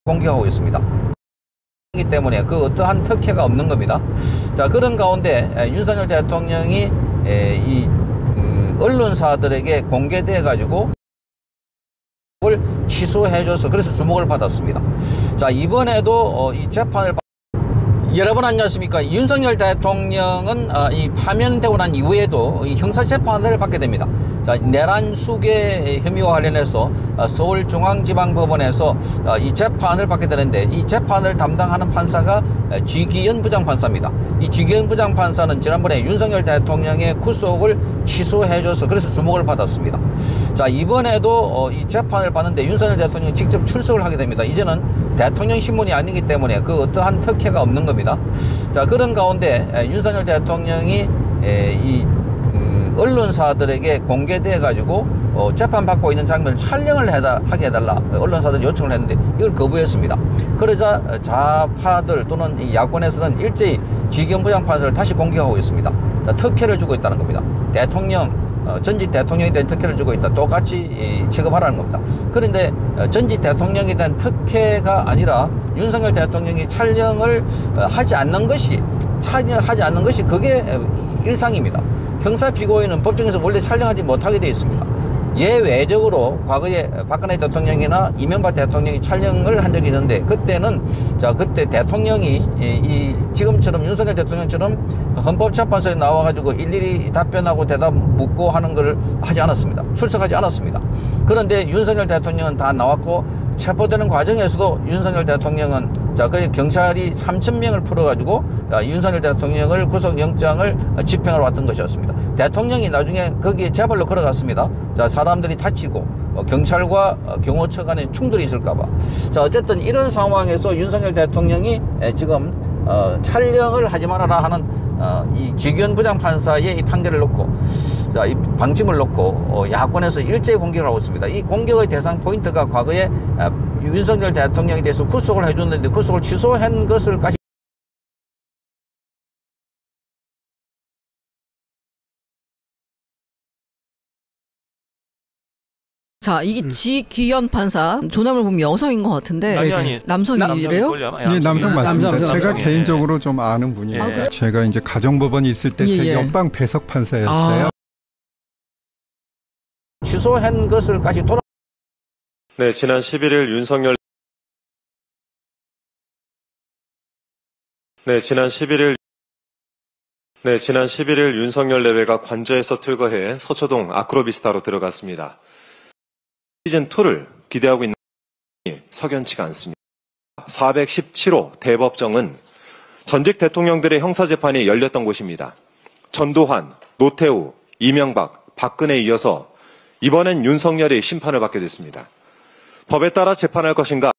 공개하고 있습니다. 이기 때문에 그 어떠한 특혜가 없는 겁니다. 자, 그런 가운데 윤석열 대통령이 언론사들에게 공개돼 가지고 을 취소해줘서 그래서 주목을 받았습니다. 자, 이번에도 이 재판을 여러분 안녕하십니까. 윤석열 대통령은 이 파면되고 난 이후에도 이 형사재판을 받게 됩니다. 자, 내란 수괴 혐의와 관련해서 서울중앙지방법원에서 이 재판을 받게 되는데, 이 재판을 담당하는 판사가 쥐기현 부장판사입니다. 이 쥐기현 부장판사는 지난번에 윤석열 대통령의 구속을 취소해줘서 그래서 주목을 받았습니다. 자, 이번에도 이 재판을 받는데 윤석열 대통령이 직접 출석을 하게 됩니다. 이제는 대통령 신문이 아니기 때문에 그 어떠한 특혜가 없는 겁니다. 자, 그런 가운데 윤석열 대통령이 언론사들에게 공개돼 가지고 재판받고 있는 장면을 촬영을 하게 해달라 언론사들이 요청을 했는데 이걸 거부했습니다. 그러자 좌파들 또는 이 야권에서는 일제히 쥐기현 부장판사를 다시 공격하고 있습니다. 자, 특혜를 주고 있다는 겁니다. 전직 대통령에 대한 특혜를 주고 있다. 똑같이 취급하라는 겁니다. 그런데 전직 대통령에 대한 특혜가 아니라 윤석열 대통령이 촬영을 하지 않는 것이 그게 일상입니다. 형사 피고인은 법정에서 원래 촬영하지 못하게 되어 있습니다. 예외적으로 과거에 박근혜 대통령이나 이명박 대통령이 촬영을 한 적이 있는데, 그때는 그때 대통령이 지금처럼 윤석열 대통령처럼 헌법재판소에 나와가지고 일일이 답변하고 대답 묻고 하는 걸 하지 않았습니다. 출석하지 않았습니다. 그런데 윤석열 대통령은 다 나왔고, 체포되는 과정에서도 윤석열 대통령은 그 경찰이 3,000명을 풀어가지고 윤석열 대통령을 구속영장을 집행하러 왔던 것이었습니다. 대통령이 나중에 거기에 재벌로 걸어갔습니다. 자, 사람들이 다치고 경찰과 경호처 간에 충돌이 있을까봐. 자, 어쨌든 이런 상황에서 윤석열 대통령이 지금 촬영을 하지 말아라 하는 이 쥐기현 부장판사의 이 판결을 놓고, 자, 이 방침을 놓고 야권에서 일제히 공격을 하고 있습니다. 이 공격의 대상 포인트가 과거에 윤석열 대통령에 대해서 구속을 해줬는데 구속을 취소한 것을까지. 자, 이게 쥐기현 판사 조남을 보면 여성인 것 같은데. 아니. 남성이래요? 네, 남성 맞습니다. 남성. 제가 개인적으로 좀 아는 분이에요. 제가 이제 가정법원이 있을 때 제 연방 배석 판사였어요. 취소한 것을까지 네, 지난 11일 윤석열 내외가 관저에서 퇴거해 서초동 아크로비스타로 들어갔습니다. 시즌2를 기대하고 있는 석연치가 않습니다. 417호 대법정은 전직 대통령들의 형사재판이 열렸던 곳입니다. 전두환, 노태우, 이명박, 박근혜에 이어서 이번엔 윤석열이 심판을 받게 됐습니다. 법에 따라 재판할 것인가?